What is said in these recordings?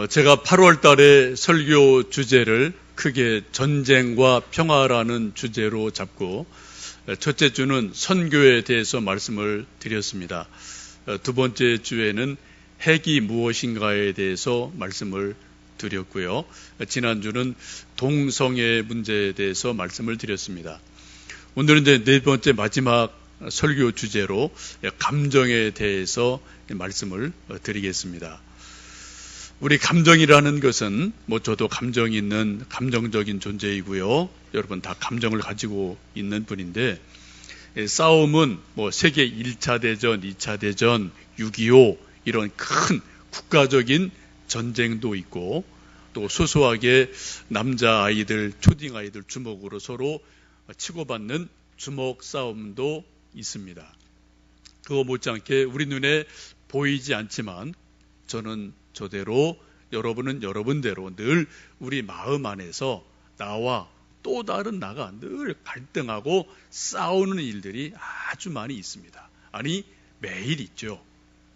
제가 8월 달에 설교 주제를 크게 전쟁과 평화라는 주제로 잡고 첫째 주는 선교에 대해서 말씀을 드렸습니다. 두 번째 주에는 핵이 무엇인가에 대해서 말씀을 드렸고요. 지난주는 동성애 문제에 대해서 말씀을 드렸습니다. 오늘은 이제 네 번째 마지막 설교 주제로 감정에 대해서 말씀을 드리겠습니다. 우리 감정이라는 것은 저도 감정이 있는 감정적인 존재이고요. 여러분 다 감정을 가지고 있는 분인데 싸움은 세계 1차 대전, 2차 대전, 6.25 이런 큰 국가적인 전쟁도 있고 또 소소하게 남자아이들, 초딩아이들 주먹으로 서로 치고받는 주먹 싸움도 있습니다. 그거 못지않게 우리 눈에 보이지 않지만 저는 저대로 여러분은 여러분대로 늘 우리 마음 안에서 나와 또 다른 나가 늘 갈등하고 싸우는 일들이 아주 많이 있습니다. 아니 매일 있죠.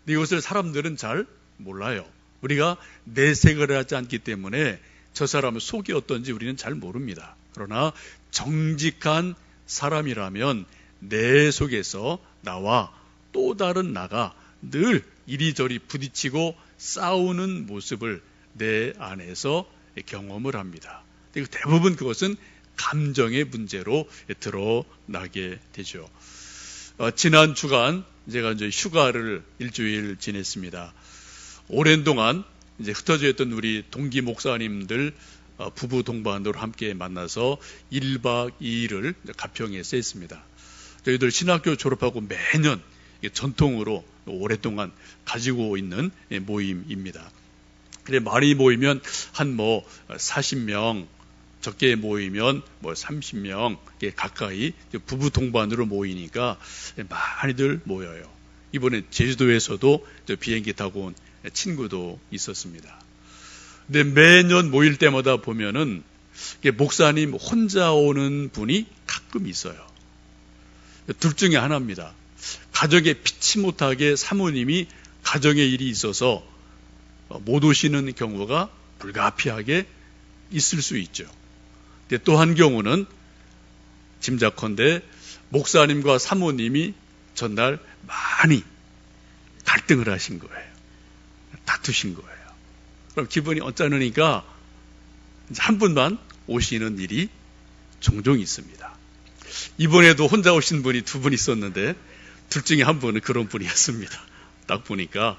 이것을 사람들은 잘 몰라요. 우리가 내색을 하지 않기 때문에 저 사람의 속이 어떤지 우리는 잘 모릅니다. 그러나 정직한 사람이라면 내 속에서 나와 또 다른 나가 늘 이리저리 부딪히고 싸우는 모습을 내 안에서 경험을 합니다. 대부분 그것은 감정의 문제로 드러나게 되죠. 지난 주간 제가 이제 휴가를 일주일 지냈습니다. 오랜 동안 이제 흩어져 있던 우리 동기 목사님들 부부 동반으로 함께 만나서 1박 2일을 가평에서 했습니다. 저희들 신학교 졸업하고 매년 전통으로 오랫동안 가지고 있는 모임입니다. 근데 많이 모이면 한 40명, 적게 모이면 30명 가까이 부부 동반으로 모이니까 많이들 모여요. 이번에 제주도에서도 비행기 타고 온 친구도 있었습니다. 근데 매년 모일 때마다 보면은 목사님 혼자 오는 분이 가끔 있어요. 둘 중에 하나입니다. 가정에 피치 못하게 사모님이 가정의 일이 있어서 못 오시는 경우가 불가피하게 있을 수 있죠. 근데 또 한 경우는 짐작컨대 목사님과 사모님이 전날 많이 갈등을 하신 거예요. 다투신 거예요. 그럼 기분이 언짢으니까 한 분만 오시는 일이 종종 있습니다. 이번에도 혼자 오신 분이 두 분 있었는데 둘 중에 한 분은 그런 분이었습니다. 딱 보니까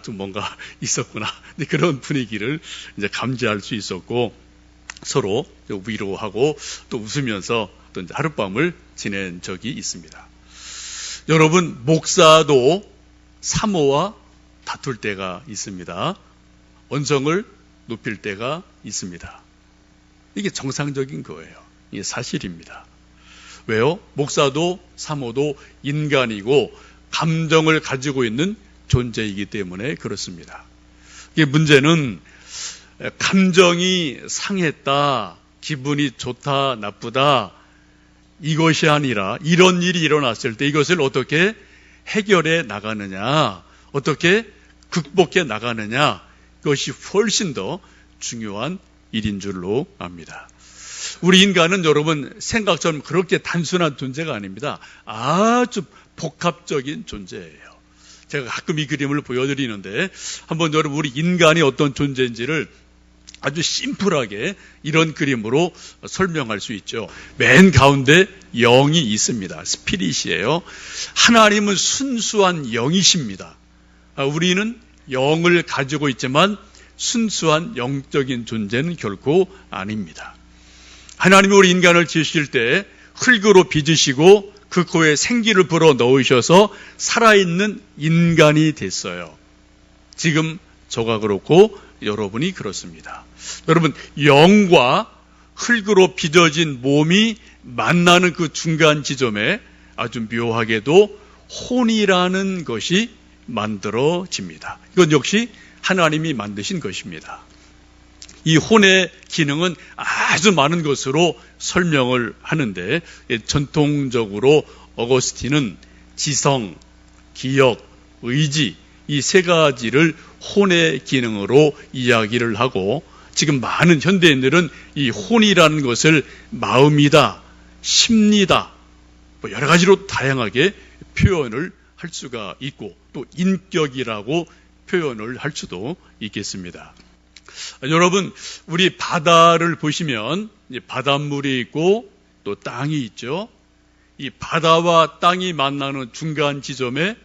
좀 뭔가 있었구나. 근데 그런 분위기를 이제 감지할 수 있었고 서로 위로하고 또 웃으면서 또 이제 하룻밤을 지낸 적이 있습니다. 여러분 목사도 사모와 다툴 때가 있습니다. 언성을 높일 때가 있습니다. 이게 정상적인 거예요. 이게 사실입니다. 왜요? 목사도 사모도 인간이고 감정을 가지고 있는 존재이기 때문에 그렇습니다. 이게 문제는 감정이 상했다, 기분이 좋다, 나쁘다 이것이 아니라 이런 일이 일어났을 때 이것을 어떻게 해결해 나가느냐, 어떻게 극복해 나가느냐 그것이 훨씬 더 중요한 일인 줄로 압니다. 우리 인간은 여러분 생각처럼 그렇게 단순한 존재가 아닙니다. 아주 복합적인 존재예요. 제가 가끔 이 그림을 보여드리는데 한번 여러분 우리 인간이 어떤 존재인지를 아주 심플하게 이런 그림으로 설명할 수 있죠. 맨 가운데 영이 있습니다. 스피릿이에요. 하나님은 순수한 영이십니다. 우리는 영을 가지고 있지만 순수한 영적인 존재는 결코 아닙니다. 하나님이 우리 인간을 지으실 때 흙으로 빚으시고 그 코에 생기를 불어 넣으셔서 살아있는 인간이 됐어요. 지금 저가 그렇고 여러분이 그렇습니다. 여러분 영과 흙으로 빚어진 몸이 만나는 그 중간 지점에 아주 묘하게도 혼이라는 것이 만들어집니다. 이건 역시 하나님이 만드신 것입니다. 이 혼의 기능은 아주 많은 것으로 설명을 하는데 전통적으로 어거스틴은 지성, 기억, 의지 이 세 가지를 혼의 기능으로 이야기를 하고, 지금 많은 현대인들은 이 혼이라는 것을 마음이다, 심리다, 여러 가지로 다양하게 표현을 할 수가 있고, 또 인격이라고 표현을 할 수도 있겠습니다. 여러분, 우리 바다를 보시면 바닷물이 있고 또 땅이 있죠. 이 바다와 땅이 만나는 중간 지점에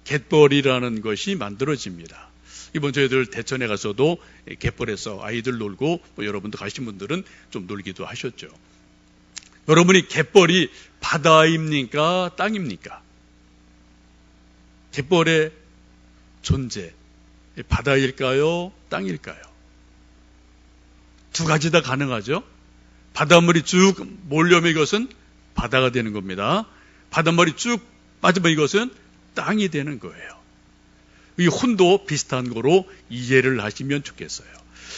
갯벌이라는 것이 만들어집니다. 이번 저희들 대천에 가서도 갯벌에서 아이들 놀고, 여러분도 가신 분들은 좀 놀기도 하셨죠. 여러분이 갯벌이 바다입니까? 땅입니까? 갯벌의 존재, 바다일까요? 땅일까요? 두 가지 다 가능하죠. 바닷물이 쭉 몰려오면 이것은 바다가 되는 겁니다. 바닷물이 쭉 빠지면 이것은 땅이 되는 거예요. 이 혼도 비슷한 거로 이해를 하시면 좋겠어요.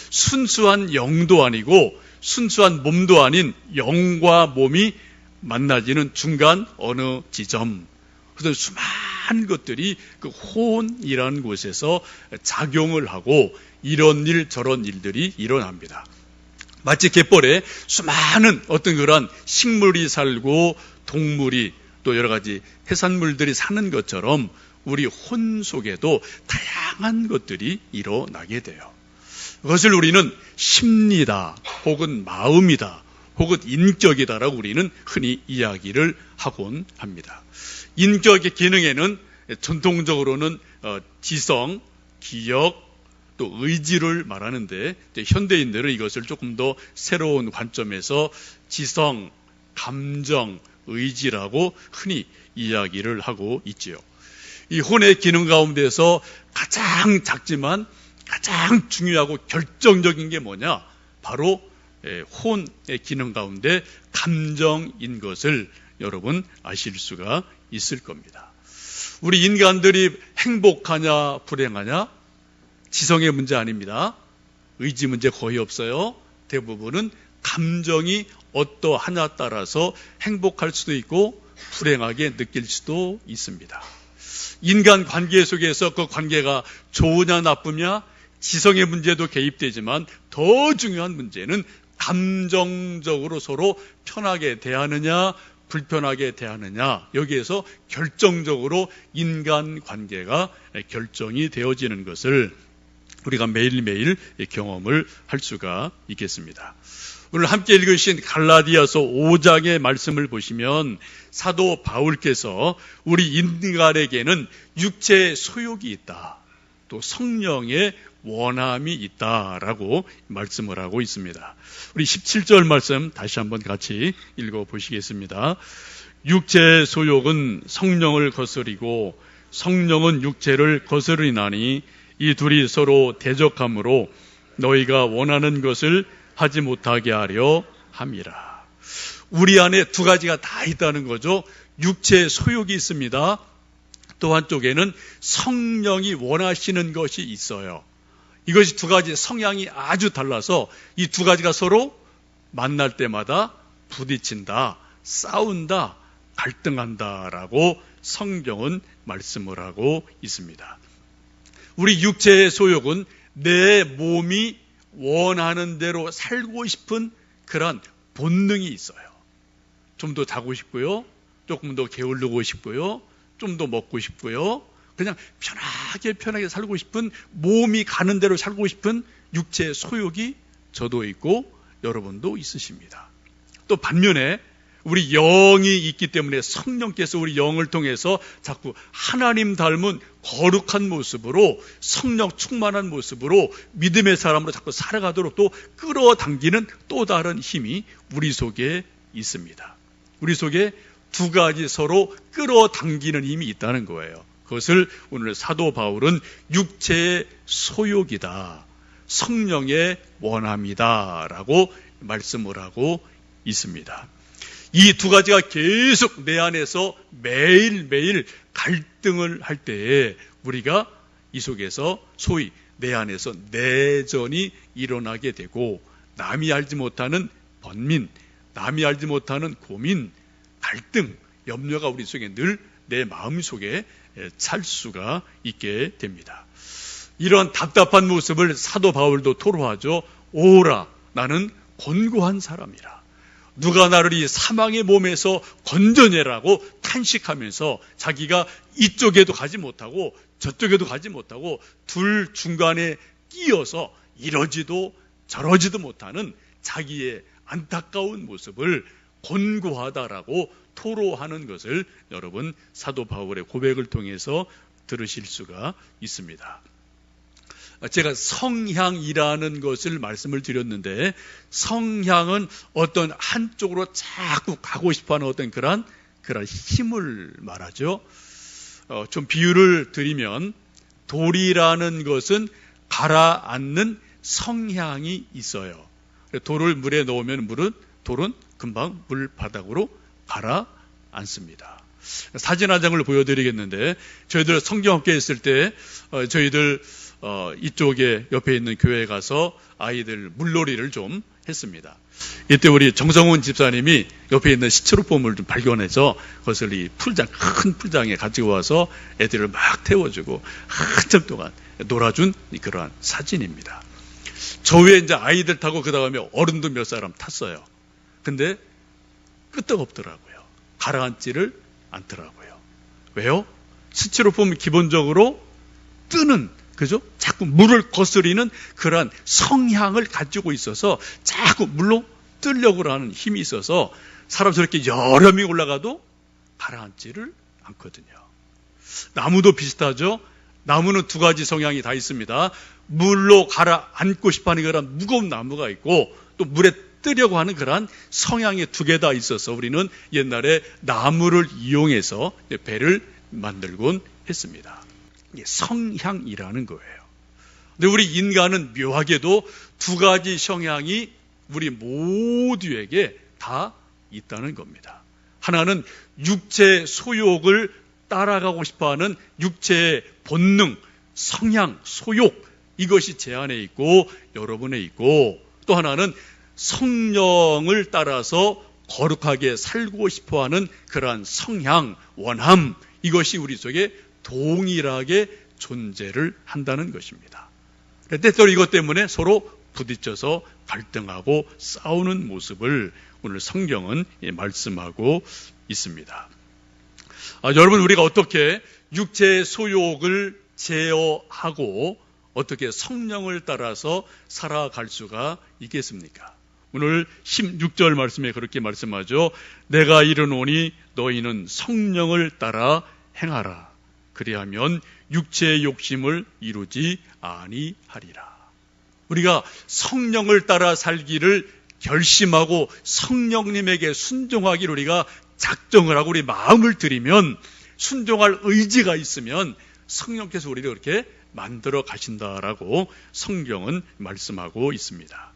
순수한 영도 아니고 순수한 몸도 아닌 영과 몸이 만나지는 중간 어느 지점, 그래서 수많은 것들이 그 혼이라는 곳에서 작용을 하고 이런 일 저런 일들이 일어납니다. 마치 갯벌에 수많은 어떤 그런 식물이 살고 동물이 또 여러 가지 해산물들이 사는 것처럼 우리 혼 속에도 다양한 것들이 일어나게 돼요. 그것을 우리는 심리다, 혹은 마음이다, 혹은 인격이다라고 우리는 흔히 이야기를 하곤 합니다. 인격의 기능에는 전통적으로는 지성, 기억, 또 의지를 말하는데, 현대인들은 이것을 조금 더 새로운 관점에서 지성, 감정, 의지라고 흔히 이야기를 하고 있지요. 이 혼의 기능 가운데서 가장 작지만 가장 중요하고 결정적인 게 뭐냐? 바로 혼의 기능 가운데 감정인 것을 여러분 아실 수가 있을 겁니다. 우리 인간들이 행복하냐 불행하냐? 지성의 문제 아닙니다. 의지 문제 거의 없어요. 대부분은 감정이 어떠하냐 따라서 행복할 수도 있고 불행하게 느낄 수도 있습니다. 인간 관계 속에서 그 관계가 좋으냐 나쁘냐 지성의 문제도 개입되지만 더 중요한 문제는 감정적으로 서로 편하게 대하느냐 불편하게 대하느냐, 여기에서 결정적으로 인간 관계가 결정이 되어지는 것을 우리가 매일매일 경험을 할 수가 있겠습니다. 오늘 함께 읽으신 갈라디아서 5장의 말씀을 보시면 사도 바울께서 우리 인간에게는 육체의 소욕이 있다, 또 성령의 원함이 있다라고 말씀을 하고 있습니다. 우리 17절 말씀 다시 한번 같이 읽어보시겠습니다. 육체의 소욕은 성령을 거스리고 성령은 육체를 거스리나니 이 둘이 서로 대적함으로 너희가 원하는 것을 하지 못하게 하려 함이라. 우리 안에 두 가지가 다 있다는 거죠. 육체의 소욕이 있습니다. 또 한쪽에는 성령이 원하시는 것이 있어요. 이것이 두 가지 성향이 아주 달라서 이 두 가지가 서로 만날 때마다 부딪힌다, 싸운다, 갈등한다라고 성경은 말씀을 하고 있습니다. 우리 육체의 소욕은 내 몸이 원하는 대로 살고 싶은 그런 본능이 있어요. 좀 더 자고 싶고요, 조금 더 게으르고 싶고요, 좀 더 먹고 싶고요, 그냥 편하게 살고 싶은, 몸이 가는 대로 살고 싶은 육체의 소욕이 저도 있고 여러분도 있으십니다. 또 반면에 우리 영이 있기 때문에 성령께서 우리 영을 통해서 자꾸 하나님 닮은 거룩한 모습으로, 성령 충만한 모습으로 믿음의 사람으로 자꾸 살아가도록 또 끌어당기는 또 다른 힘이 우리 속에 있습니다. 우리 속에 두 가지 서로 끌어당기는 힘이 있다는 거예요. 그것을 오늘 사도 바울은 육체의 소욕이다, 성령의 원함이다 라고 말씀을 하고 있습니다. 이 두 가지가 계속 내 안에서 매일매일 갈등을 할 때에 우리가 이 속에서 소위 내 안에서 내전이 일어나게 되고, 남이 알지 못하는 번민, 남이 알지 못하는 고민, 갈등, 염려가 우리 속에 늘 내 마음속에 찰 수가 있게 됩니다. 이러한 답답한 모습을 사도 바울도 토로하죠. 오라, 나는 곤고한 사람이라. 누가 나를 이 사망의 몸에서 건져내라고 탄식하면서 자기가 이쪽에도 가지 못하고 저쪽에도 가지 못하고 둘 중간에 끼어서 이러지도 저러지도 못하는 자기의 안타까운 모습을 곤고하다라고 토로하는 것을 여러분 사도 바울의 고백을 통해서 들으실 수가 있습니다. 제가 성향이라는 것을 말씀을 드렸는데, 성향은 어떤 한쪽으로 자꾸 가고 싶어하는 어떤 그런 힘을 말하죠. 좀 비유를 드리면 돌이라는 것은 가라앉는 성향이 있어요. 돌을 물에 넣으면 돌은 금방 물 바닥으로 가라앉습니다. 사진 한 장을 보여드리겠는데, 저희들 성경학교에 있을 때 저희들 이쪽에 옆에 있는 교회에 가서 아이들 물놀이를 좀 했습니다. 이때 우리 정성훈 집사님이 옆에 있는 스티로폼을 좀 발견해서 그것을 이 풀장, 큰 풀장에 가지고 와서 애들을 막 태워주고 한참 동안 놀아준 그러한 사진입니다. 저 위에 이제 아이들 타고 그 다음에 어른도 몇 사람 탔어요. 근데 끄떡없더라고요. 가라앉지를 않더라고요. 왜요? 스티로폼은 기본적으로 뜨는, 그죠? 자꾸 물을 거스리는 그러한 성향을 가지고 있어서 자꾸 물로 뜨려고 하는 힘이 있어서 사람 저렇게 여러 명이 올라가도 가라앉지를 않거든요. 나무도 비슷하죠? 나무는 두 가지 성향이 다 있습니다. 물로 가라앉고 싶어하는 그런 무거운 나무가 있고, 또 물에 뜨려고 하는 그런 성향이 두 개 다 있어서 우리는 옛날에 나무를 이용해서 배를 만들곤 했습니다. 성향이라는 거예요. 근데 우리 인간은 묘하게도 두 가지 성향이 우리 모두에게 다 있다는 겁니다. 하나는 육체 소욕을 따라가고 싶어하는 육체의 본능, 성향, 소욕, 이것이 제 안에 있고 여러분에 있고, 또 하나는 성령을 따라서 거룩하게 살고 싶어하는 그러한 성향, 원함, 이것이 우리 속에 동일하게 존재를 한다는 것입니다. 때때로 이것 때문에 서로 부딪혀서 갈등하고 싸우는 모습을 오늘 성경은 말씀하고 있습니다. 여러분, 우리가 어떻게 육체의 소욕을 제어하고 어떻게 성령을 따라서 살아갈 수가 있겠습니까? 오늘 16절 말씀에 그렇게 말씀하죠. 내가 이르노니 너희는 성령을 따라 행하라. 그리하면 육체의 욕심을 이루지 아니하리라. 우리가 성령을 따라 살기를 결심하고 성령님에게 순종하기를 우리가 작정을 하고 우리 마음을 들이면, 순종할 의지가 있으면 성령께서 우리를 그렇게 만들어 가신다라고 성경은 말씀하고 있습니다.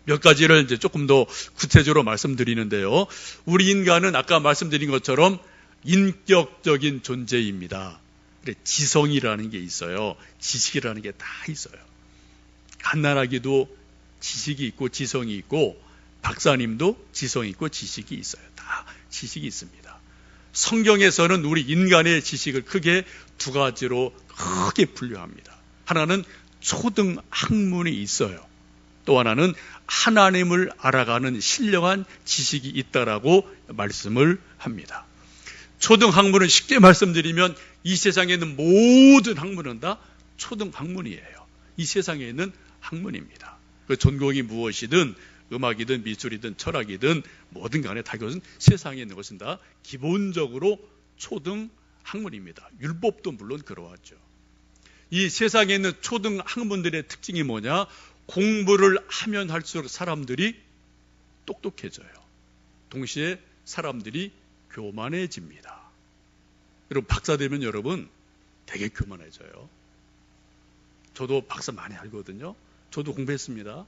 몇 가지를 이제 조금 더 구체적으로 말씀드리는데요. 우리 인간은 아까 말씀드린 것처럼 인격적인 존재입니다. 지성이라는 게 있어요. 지식이라는 게 다 있어요. 갓난아기도 지식이 있고 지성이 있고, 박사님도 지성이 있고 지식이 있어요. 다 지식이 있습니다. 성경에서는 우리 인간의 지식을 크게 두 가지로 크게 분류합니다. 하나는 초등 학문이 있어요. 또 하나는 하나님을 알아가는 신령한 지식이 있다라고 말씀을 합니다. 초등 학문은 쉽게 말씀드리면 이 세상에 있는 모든 학문은 다 초등 학문이에요. 이 세상에 있는 학문입니다. 그 전공이 무엇이든 음악이든 미술이든 철학이든 뭐든 간에 다 그것은 세상에 있는 것은 다 기본적으로 초등 학문입니다. 율법도 물론 그러하죠. 이 세상에 있는 초등 학문들의 특징이 뭐냐? 공부를 하면 할수록 사람들이 똑똑해져요. 동시에 사람들이 교만해집니다. 여러분, 박사 되면 여러분 되게 교만해져요. 저도 박사 많이 알거든요. 저도 공부했습니다.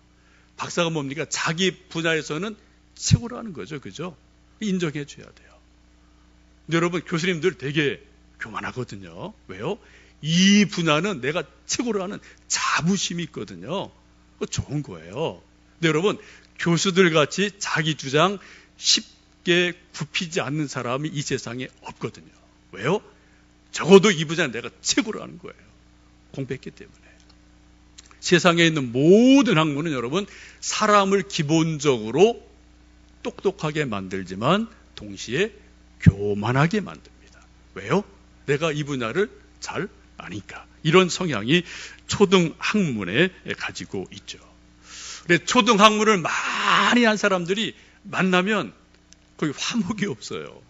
박사가 뭡니까? 자기 분야에서는 최고라는 거죠. 그죠? 인정해 줘야 돼요. 근데 여러분, 교수님들 되게 교만하거든요. 왜요? 이 분야는 내가 최고라는 자부심이 있거든요. 그거 좋은 거예요. 근데 여러분, 교수들 같이 자기 주장 쉽게 굽히지 않는 사람이 이 세상에 없거든요. 왜요? 적어도 이 분야는 내가 최고라는 거예요. 공부했기 때문에. 세상에 있는 모든 학문은 여러분 사람을 기본적으로 똑똑하게 만들지만 동시에 교만하게 만듭니다. 왜요? 내가 이 분야를 잘 아니까. 이런 성향이 초등학문에 가지고 있죠. 그래서 초등학문을 많이 한 사람들이 만나면 거기 화목이 없어요.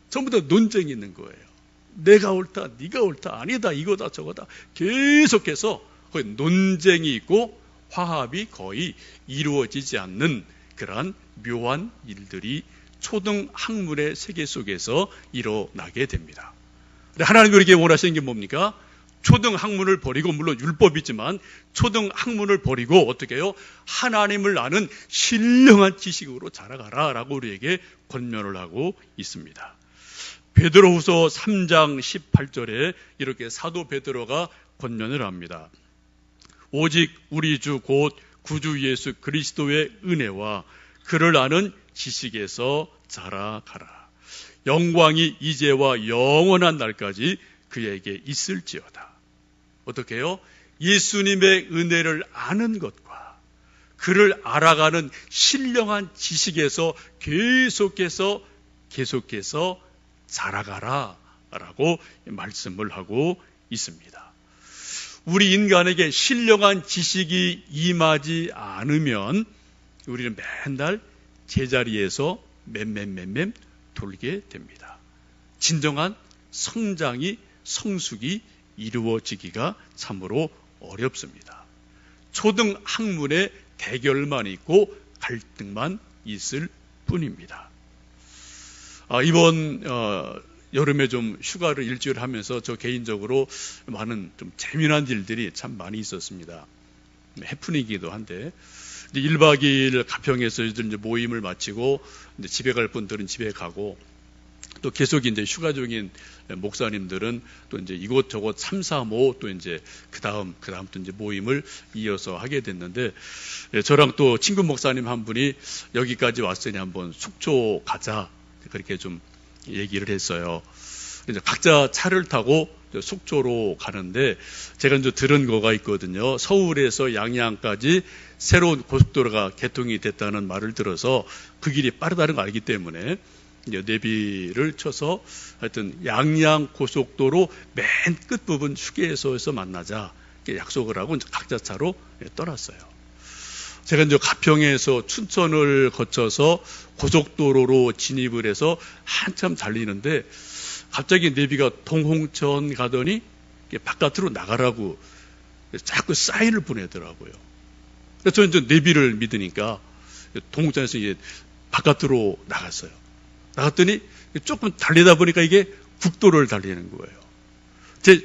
전부 다 논쟁이 있는 거예요. 내가 옳다, 네가 옳다, 아니다, 이거다, 저거다. 계속해서 거기 논쟁이 있고 화합이 거의 이루어지지 않는 그러한 묘한 일들이 초등학문의 세계 속에서 일어나게 됩니다. 하나님이 우리에게 원하시는 게 뭡니까? 초등학문을 버리고, 물론 율법이지만 초등학문을 버리고 어떻게 해요? 하나님을 아는 신령한 지식으로 자라가라 라고 우리에게 권면을 하고 있습니다. 베드로후서 3장 18절에 이렇게 사도 베드로가 권면을 합니다. 오직 우리 주 곧 구주 예수 그리스도의 은혜와 그를 아는 지식에서 자라가라. 영광이 이제와 영원한 날까지 그에게 있을지어다. 어떻게 해요? 예수님의 은혜를 아는 것과 그를 알아가는 신령한 지식에서 계속해서 자라가라 라고 말씀을 하고 있습니다. 우리 인간에게 신령한 지식이 임하지 않으면 우리는 맨날 제자리에서 맴 돌게 됩니다. 진정한 성장이, 성숙이 이루어지기가 참으로 어렵습니다. 초등학문의 대결만 있고 갈등만 있을 뿐입니다. 이번 여름에 좀 휴가를 일주일 하면서 저 개인적으로 많은 좀 재미난 일들이 참 많이 있었습니다. 해프닝이기도 한데 1박 2일 가평에서 이제 모임을 마치고 이제 집에 갈 분들은 집에 가고 또 계속 이제 휴가 중인 목사님들은 또 이제 이곳저곳 3, 4, 5 또 이제 그다음 또 이제 모임을 이어서 하게 됐는데 저랑 또 친구 목사님 한 분이 여기까지 왔으니 한번 속초 가자 그렇게 좀 얘기를 했어요. 이제 각자 차를 타고 속초로 가는데 제가 이제 들은 거가 있거든요. 서울에서 양양까지 새로운 고속도로가 개통이 됐다는 말을 들어서 그 길이 빠르다는 걸 알기 때문에 이제 내비를 쳐서 하여튼 양양 고속도로 맨 끝부분 휴게소에서 만나자 약속을 하고 이제 각자 차로 떠났어요. 제가 이제 가평에서 춘천을 거쳐서 고속도로로 진입을 해서 한참 달리는데 갑자기 내비가 동홍천 가더니 바깥으로 나가라고 자꾸 사인을 보내더라고요. 그래서 저는 이제 내비를 믿으니까 동홍천에서 이제 바깥으로 나갔어요. 나갔더니 조금 달리다 보니까 이게 국도를 달리는 거예요.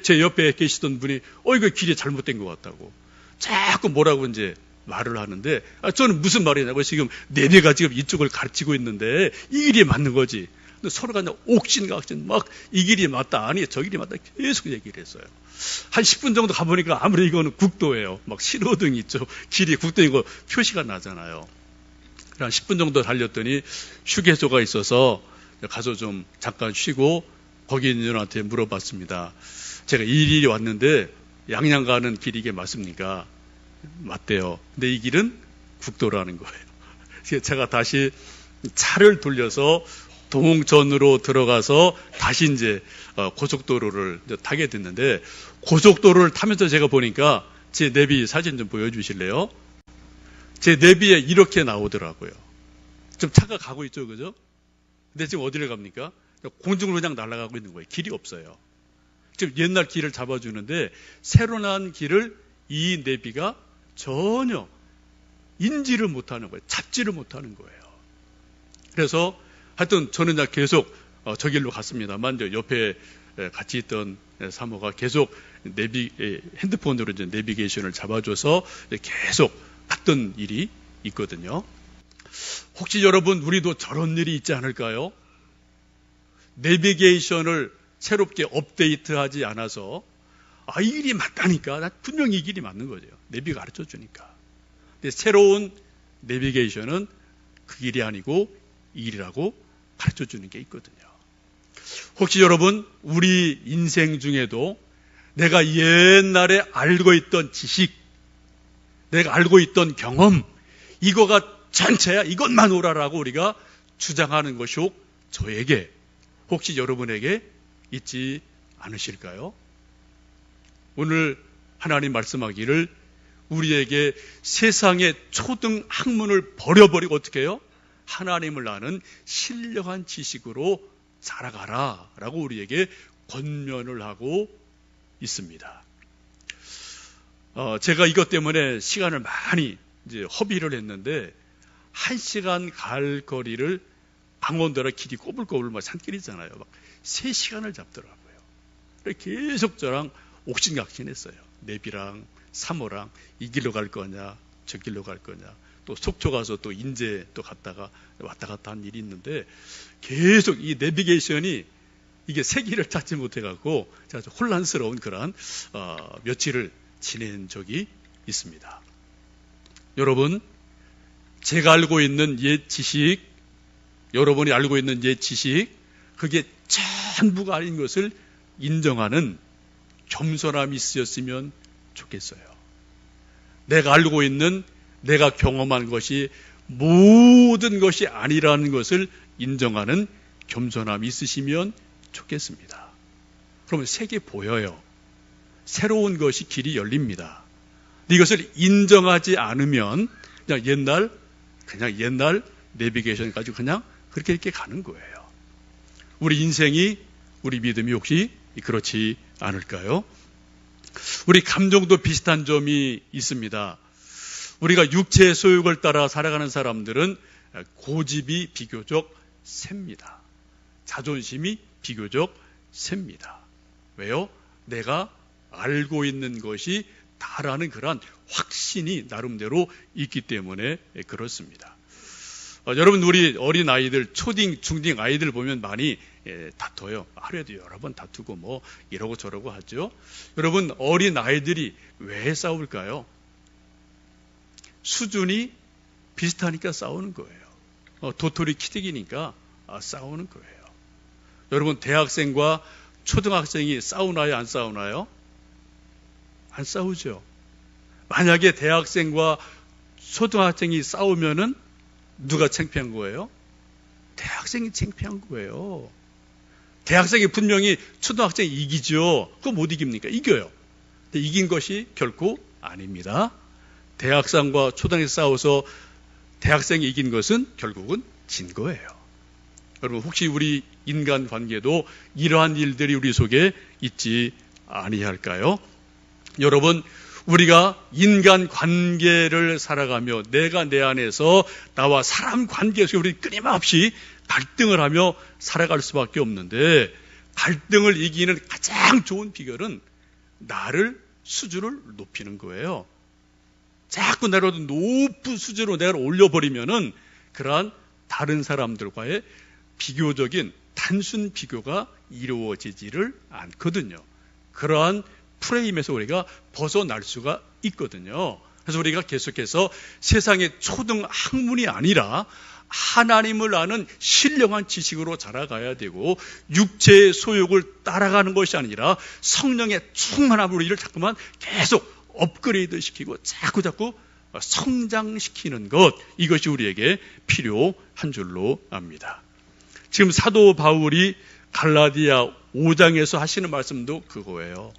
제 옆에 계시던 분이 이거 길이 잘못된 것 같다고 자꾸 뭐라고 이제 말을 하는데 저는 무슨 말이냐고 지금 내비가 지금 이쪽을 가르치고 있는데 이 길이 맞는 거지. 서로가 옥신각신 막 이 길이 맞다 아니 저 길이 맞다 계속 얘기를 했어요. 한 10분 정도 가보니까 아무래도 이거는 국도예요. 막 신호등이 있죠. 길이 국도인 거 표시가 나잖아요. 한 10분 정도 달렸더니 휴게소가 있어서 가서 좀 잠깐 쉬고 거기 있는 분한테 물어봤습니다. 제가 이 길이 왔는데 양양 가는 길이 이게 맞습니까? 맞대요. 근데 이 길은 국도라는 거예요. 제가 다시 차를 돌려서 동홍천으로 들어가서 다시 이제 고속도로를 이제 타게 됐는데 고속도로를 타면서 제가 보니까 제 내비 사진 좀 보여주실래요? 제 내비에 이렇게 나오더라고요. 지금 차가 가고 있죠, 그죠? 근데 지금 어디를 갑니까? 공중으로 그냥 날아가고 있는 거예요. 길이 없어요. 지금 옛날 길을 잡아주는데 새로 난 길을 이 내비가 전혀 인지를 못하는 거예요. 잡지를 못하는 거예요. 그래서 하여튼 저는 계속 저 길로 갔습니다만 옆에 같이 있던 사모가 계속 핸드폰으로 이제 내비게이션을 잡아줘서 계속 갔던 일이 있거든요. 혹시 여러분 우리도 저런 일이 있지 않을까요? 내비게이션을 새롭게 업데이트하지 않아서 이 길이 맞다니까 분명히 이 길이 맞는 거죠. 내비가 가르쳐 주니까. 근데 새로운 내비게이션은 그 길이 아니고 이 길이라고 가르쳐 주는 게 있거든요. 혹시 여러분 우리 인생 중에도 내가 옛날에 알고 있던 지식, 내가 알고 있던 경험, 이거가 전체야, 이것만 오라라고 우리가 주장하는 것이 혹 저에게, 혹시 여러분에게 있지 않으실까요? 오늘 하나님 말씀하기를 우리에게 세상의 초등 학문을 버려버리고 어떻게 해요? 하나님을 아는 신령한 지식으로 자라가라 라고 우리에게 권면을 하고 있습니다. 제가 이것 때문에 시간을 많이 이제 허비를 했는데 1시간 갈 거리를 강원도라 길이 꼬불꼬불 막 산길이잖아요. 막 3시간을 잡더라고요. 계속 저랑 옥신각신했어요. 내비랑 사모랑 이 길로 갈 거냐, 저 길로 갈 거냐. 또 속초 가서 또 인제 또 갔다가 왔다 갔다 한 일이 있는데 계속 이 내비게이션이 이게 새 길을 찾지 못해갖고 제가 좀 혼란스러운 그런 며칠을 지낸 적이 있습니다. 여러분, 제가 알고 있는 옛 지식, 여러분이 알고 있는 옛 지식, 그게 전부가 아닌 것을 인정하는 겸손함이 있으셨으면 좋겠어요. 내가 알고 있는, 내가 경험한 것이 모든 것이 아니라는 것을 인정하는 겸손함이 있으시면 좋겠습니다. 그러면 색이 보여요. 새로운 것이 길이 열립니다. 이것을 인정하지 않으면 그냥 옛날 내비게이션 가지고 그냥 그렇게 이렇게 가는 거예요. 우리 인생이, 우리 믿음이 혹시 그렇지 않을까요? 우리 감정도 비슷한 점이 있습니다. 우리가 육체의 소욕을 따라 살아가는 사람들은 고집이 비교적 셉니다. 자존심이 비교적 셉니다. 왜요? 내가 알고 있는 것이 다라는 그런 확신이 나름대로 있기 때문에 그렇습니다. 여러분, 우리 어린 아이들, 초딩, 중딩 아이들 보면 많이 다퉈요. 하루에도 여러 번 다투고 뭐 이러고 저러고 하죠. 여러분, 어린 아이들이 왜 싸울까요? 수준이 비슷하니까 싸우는 거예요. 도토리 키득이니까 싸우는 거예요. 여러분, 대학생과 초등학생이 싸우나요? 안 싸우나요? 안 싸우죠. 만약에 대학생과 초등학생이 싸우면은 누가 창피한 거예요? 대학생이 창피한 거예요. 대학생이 분명히 초등학생이 이기죠. 그거 못 이깁니까? 이겨요. 근데 이긴 것이 결코 아닙니다. 대학생과 초등학생이 싸워서 대학생이 이긴 것은 결국은 진 거예요. 여러분, 혹시 우리 인간 관계도 이러한 일들이 우리 속에 있지 아니할까요? 여러분, 우리가 인간 관계를 살아가며 내가 내 안에서 나와 사람 관계에서 우리 끊임없이 갈등을 하며 살아갈 수밖에 없는데, 갈등을 이기는 가장 좋은 비결은 나를 수준을 높이는 거예요. 자꾸 내려도 높은 수준으로 내가 올려버리면은 그러한 다른 사람들과의 비교적인 단순 비교가 이루어지지를 않거든요. 그러한 프레임에서 우리가 벗어날 수가 있거든요. 그래서 우리가 계속해서 세상의 초등 학문이 아니라 하나님을 아는 신령한 지식으로 자라가야 되고, 육체의 소욕을 따라가는 것이 아니라 성령의 충만함으로 이를 자꾸만 계속 업그레이드 시키고 자꾸 성장시키는 것, 이것이 우리에게 필요한 줄로 압니다. 지금 사도 바울이 갈라디아 5장에서 하시는 말씀도 그거예요.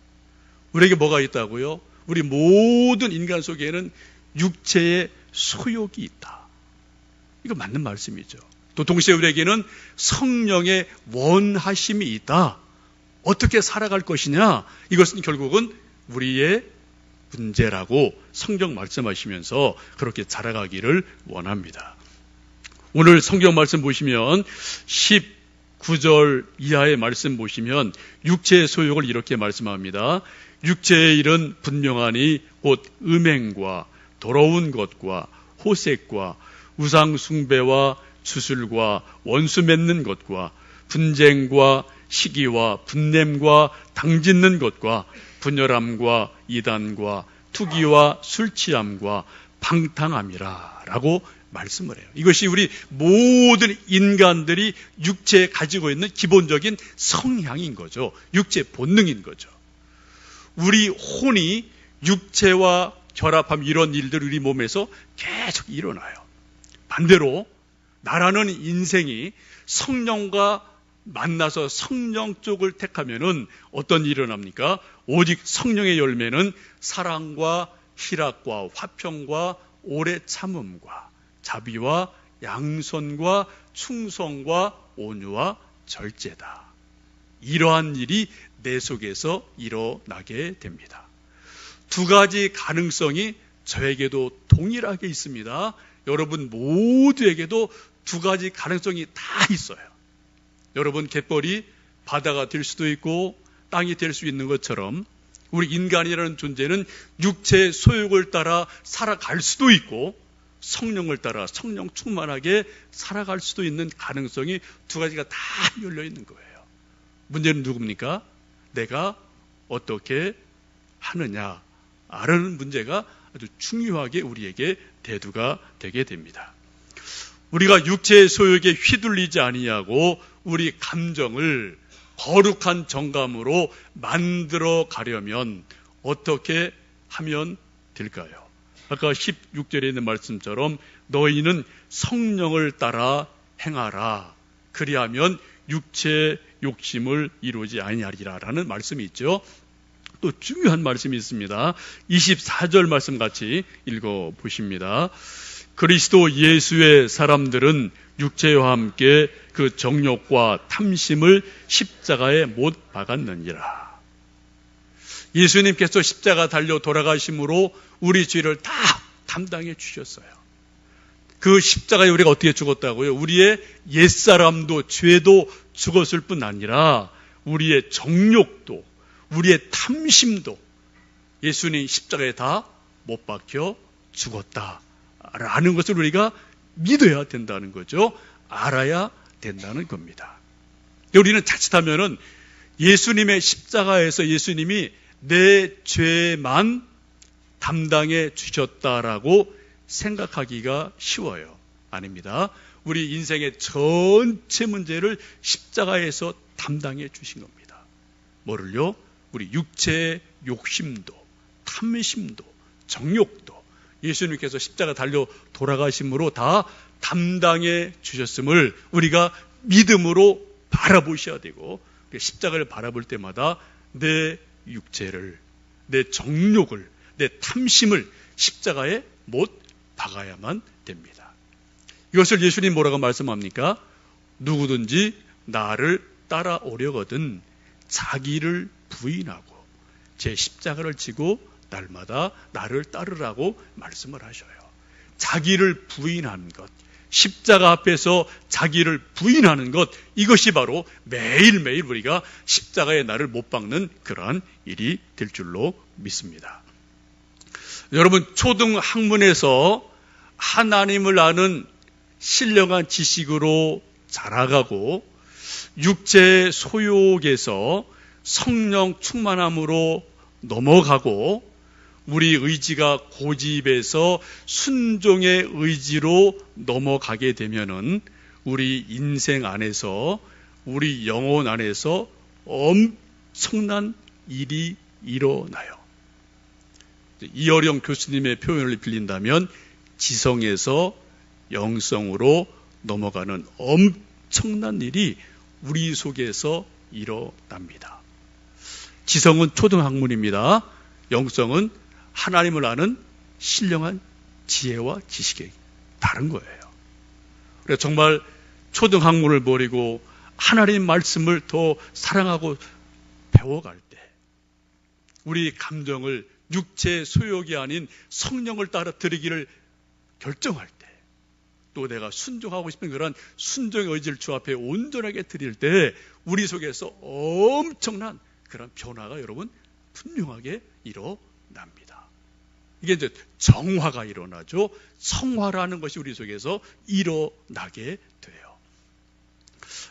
우리에게 뭐가 있다고요? 우리 모든 인간 속에는 육체의 소욕이 있다. 이거 맞는 말씀이죠. 또 동시에 우리에게는 성령의 원하심이 있다. 어떻게 살아갈 것이냐? 이것은 결국은 우리의 문제라고 성경 말씀하시면서 그렇게 자라가기를 원합니다. 오늘 성경 말씀 보시면 19절 이하의 말씀 보시면 육체의 소욕을 이렇게 말씀합니다. 육체의 일은 분명하니 곧 음행과 더러운 것과 호색과 우상 숭배와 주술과 원수 맺는 것과 분쟁과 시기와 분냄과 당짓는 것과 분열함과 이단과 투기와 술취함과 방탕함이라 라고 말씀을 해요. 이것이 우리 모든 인간들이 육체에 가지고 있는 기본적인 성향인 거죠. 육체 본능인 거죠. 우리 혼이 육체와 결합함, 이런 일들이 우리 몸에서 계속 일어나요. 반대로 나라는 인생이 성령과 만나서 성령 쪽을 택하면은 어떤 일이 일어납니까? 오직 성령의 열매는 사랑과 희락과 화평과 오래 참음과 자비와 양선과 충성과 온유와 절제다. 이러한 일이 내 속에서 일어나게 됩니다. 두 가지 가능성이 저에게도 동일하게 있습니다. 여러분 모두에게도 두 가지 가능성이 다 있어요. 여러분 갯벌이 바다가 될 수도 있고 땅이 될 수 있는 것처럼 우리 인간이라는 존재는 육체의 소욕을 따라 살아갈 수도 있고 성령을 따라 성령 충만하게 살아갈 수도 있는 가능성이 두 가지가 다 열려 있는 거예요. 문제는 누굽니까? 내가 어떻게 하느냐라는 문제가 아주 중요하게 우리에게 대두가 되게 됩니다. 우리가 육체의 소욕에 휘둘리지 아니하고 우리 감정을 거룩한 정감으로 만들어 가려면 어떻게 하면 될까요? 아까 16절에 있는 말씀처럼 너희는 성령을 따라 행하라. 그리하면 육체의 욕심을 이루지 아니하리라라는 말씀이 있죠. 또 중요한 말씀이 있습니다. 24절 말씀 같이 읽어보십니다. 그리스도 예수의 사람들은 육체와 함께 그 정욕과 탐심을 십자가에 못 박았느니라. 예수님께서 십자가 달려 돌아가심으로 우리 죄를 다 담당해 주셨어요. 그 십자가에 우리가 어떻게 죽었다고요? 우리의 옛사람도 죄도 죽었을 뿐 아니라 우리의 정욕도 우리의 탐심도 예수님 십자가에 다 못 박혀 죽었다라는 것을 우리가 믿어야 된다는 거죠. 알아야 된다는 겁니다. 우리는 자칫하면은 예수님의 십자가에서 예수님이 내 죄만 담당해 주셨다라고 생각하기가 쉬워요. 아닙니다. 우리 인생의 전체 문제를 십자가에서 담당해 주신 겁니다. 뭐를요? 우리 육체의 욕심도, 탐심도, 정욕도 예수님께서 십자가 달려 돌아가심으로 다 담당해 주셨음을 우리가 믿음으로 바라보셔야 되고, 십자가를 바라볼 때마다 내 육체를, 내 정욕을, 내 탐심을 십자가에 못 박아야만 됩니다. 이것을 예수님 뭐라고 말씀합니까? 누구든지 나를 따라오려거든 자기를 부인하고 제 십자가를 지고 날마다 나를 따르라고 말씀을 하셔요. 자기를 부인하는 것, 십자가 앞에서 자기를 부인하는 것, 이것이 바로 매일매일 우리가 십자가에 나를 못 박는 그러한 일이 될 줄로 믿습니다. 여러분, 초등학문에서 하나님을 아는 신령한 지식으로 자라가고 육체의 소욕에서 성령 충만함으로 넘어가고 우리 의지가 고집에서 순종의 의지로 넘어가게 되면은 우리 인생 안에서, 우리 영혼 안에서 엄청난 일이 일어나요. 이어령 교수님의 표현을 빌린다면 지성에서 영성으로 넘어가는 엄청난 일이 우리 속에서 일어납니다. 지성은 초등학문입니다. 영성은 하나님을 아는 신령한 지혜와 지식이 다른 거예요. 그래서 정말 초등학문을 버리고 하나님 말씀을 더 사랑하고 배워갈 때, 우리 감정을 육체의 소욕이 아닌 성령을 따라 드리기를 결정할 때, 또 내가 순종하고 싶은 그런 순종의 의지를 주 앞에 온전하게 드릴 때 우리 속에서 엄청난 그런 변화가 여러분 분명하게 일어납니다. 이게 이제 정화가 일어나죠. 성화라는 것이 우리 속에서 일어나게 돼요.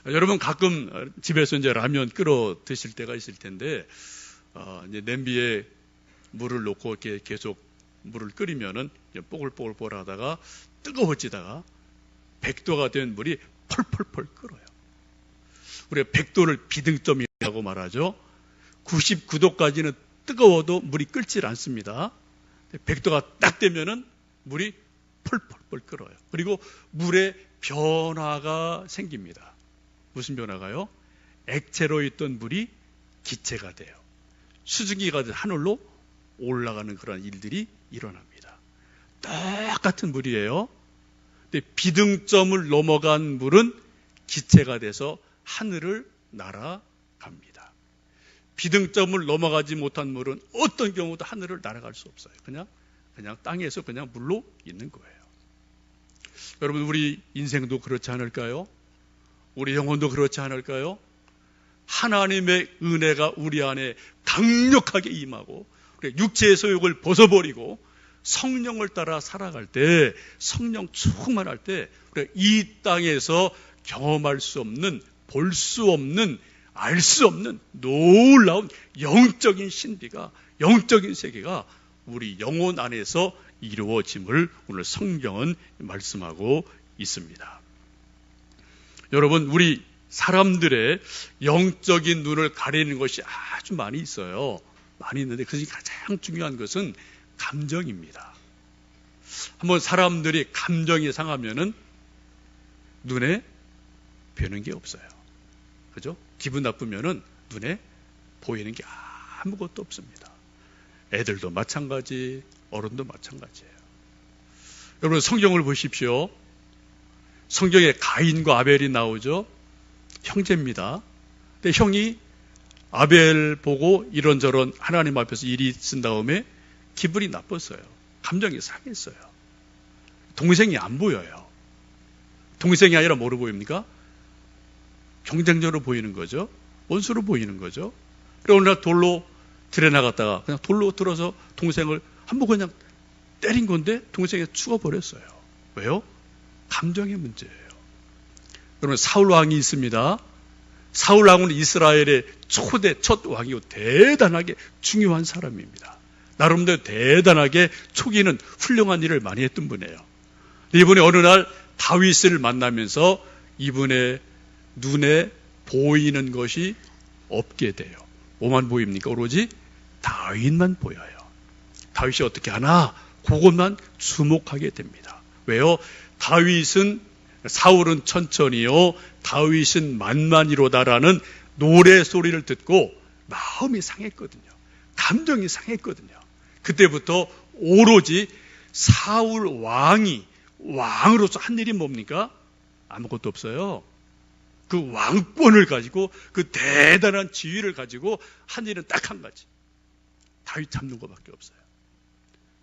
여러분 가끔 집에서 이제 라면 끓여 드실 때가 있을 텐데 이제 냄비에 물을 넣고 이렇게 계속 물을 끓이면은 뽀글뽀글 하다가 뜨거워지다가 100도가 된 물이 펄펄펄 끓어요. 우리가 100도를 비등점이라고 말하죠. 99도까지는 뜨거워도 물이 끓질 않습니다. 100도가 딱 되면은 물이 펄펄펄 끓어요. 그리고 물에 변화가 생깁니다. 무슨 변화가요? 액체로 있던 물이 기체가 돼요. 수증기가 하늘로 올라가는 그런 일들이 일어납니다. 똑같은 물이에요. 근데 비등점을 넘어간 물은 기체가 돼서 하늘을 날아갑니다. 비등점을 넘어가지 못한 물은 어떤 경우도 하늘을 날아갈 수 없어요. 그냥 땅에서 그냥 물로 있는 거예요. 여러분, 우리 인생도 그렇지 않을까요? 우리 영혼도 그렇지 않을까요? 하나님의 은혜가 우리 안에 강력하게 임하고 육체의 소욕을 벗어버리고 성령을 따라 살아갈 때, 성령 충만할 때 이 땅에서 경험할 수 없는, 볼 수 없는, 알 수 없는 놀라운 영적인 신비가, 영적인 세계가 우리 영혼 안에서 이루어짐을 오늘 성경은 말씀하고 있습니다. 여러분, 우리 사람들의 영적인 눈을 가리는 것이 아주 많이 있어요. 많이 있는데 그중에 가장 중요한 것은 감정입니다. 한번 사람들이 감정이 상하면은 눈에 뵈는 게 없어요. 그죠? 기분 나쁘면은 눈에 보이는 게 아무것도 없습니다. 애들도 마찬가지, 어른도 마찬가지예요. 여러분, 성경을 보십시오. 성경에 가인과 아벨이 나오죠. 형제입니다. 근데 형이 아벨 보고 이런저런 하나님 앞에서 일이 있은 다음에 기분이 나빴어요. 감정이 상했어요. 동생이 안 보여요. 동생이 아니라 뭐로 보입니까? 경쟁자로 보이는 거죠. 원수로 보이는 거죠. 그래서 어느 날 돌로 들에 나갔다가 그냥 돌로 들어서 동생을 한번 그냥 때린 건데 동생이 죽어버렸어요. 왜요? 감정의 문제예요. 여러분, 사울 왕이 있습니다. 사울 왕은 이스라엘의 초대 첫 왕이고 대단하게 중요한 사람입니다. 나름대로 대단하게 초기는 훌륭한 일을 많이 했던 분이에요. 이분이 어느 날 다윗을 만나면서 이분의 눈에 보이는 것이 없게 돼요. 뭐만 보입니까? 오로지 다윗만 보여요. 다윗이 어떻게 하나? 그것만 주목하게 됩니다. 왜요? 사울은 천천히요, 다윗은 만만이로다라는 노래 소리를 듣고 마음이 상했거든요. 감정이 상했거든요. 그때부터 오로지 사울 왕이 왕으로서 한 일이 뭡니까? 아무것도 없어요. 그 왕권을 가지고 그 대단한 지위를 가지고 한 일은 딱 한 가지. 다윗 잡는 것밖에 없어요.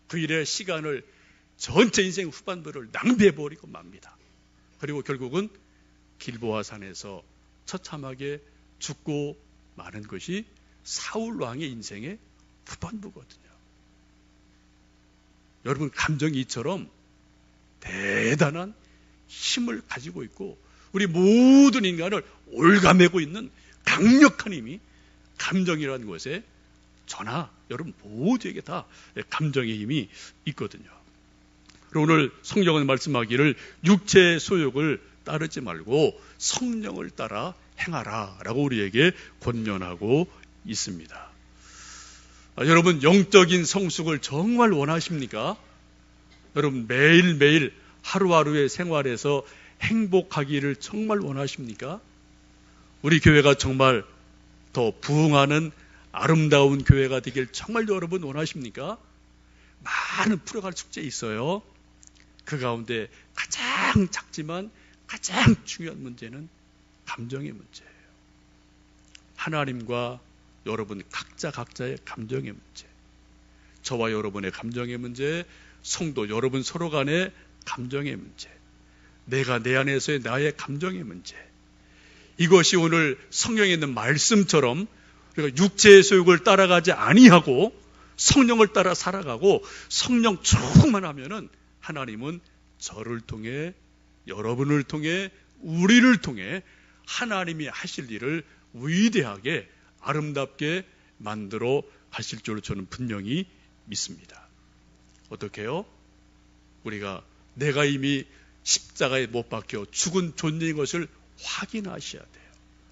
그 일에 시간을 전체 인생 후반부를 낭비해버리고 맙니다. 그리고 결국은 길보아 산에서 처참하게 죽고 마는 것이 사울 왕의 인생의 후반부거든요. 여러분, 감정이 이처럼 대단한 힘을 가지고 있고 우리 모든 인간을 올가매고 있는 강력한 힘이 감정이라는 것에 저나 여러분 모두에게 다 감정의 힘이 있거든요. 그리고 오늘 성경은 말씀하기를 육체의 소욕을 따르지 말고 성령을 따라 행하라 라고 우리에게 권면하고 있습니다. 여러분, 영적인 성숙을 정말 원하십니까? 여러분, 매일매일 하루하루의 생활에서 행복하기를 정말 원하십니까? 우리 교회가 정말 더 부흥하는 아름다운 교회가 되길 정말 여러분 원하십니까? 많은 풀어갈 숙제 있어요. 그 가운데 가장 작지만 가장 중요한 문제는 감정의 문제예요. 하나님과 여러분 각자의 감정의 문제, 저와 여러분의 감정의 문제, 성도 여러분 서로 간의 감정의 문제, 내가 내 안에서의 나의 감정의 문제, 이것이 오늘 성경에 있는 말씀처럼 우리가 육체의 소욕을 따라가지 아니하고 성령을 따라 살아가고 성령 충만하면은 하나님은 저를 통해, 여러분을 통해, 우리를 통해 하나님이 하실 일을 위대하게 아름답게 만들어 가실 줄로 저는 분명히 믿습니다. 어떻게 해요? 우리가 내가 이미 십자가에 못 박혀 죽은 존재인 것을 확인하셔야 돼요.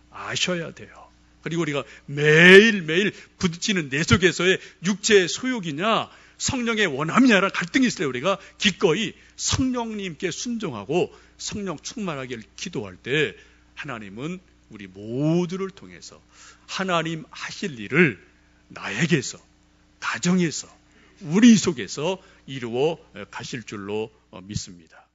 아셔야 돼요. 그리고 우리가 매일매일 부딪히는 내 속에서의 육체의 소욕이냐 성령의 원함이냐라는 갈등이 있을 때 우리가 기꺼이 성령님께 순종하고 성령 충만하기를 기도할 때 하나님은 우리 모두를 통해서 하나님 하실 일을 나에게서, 가정에서, 우리 속에서 이루어 가실 줄로 믿습니다.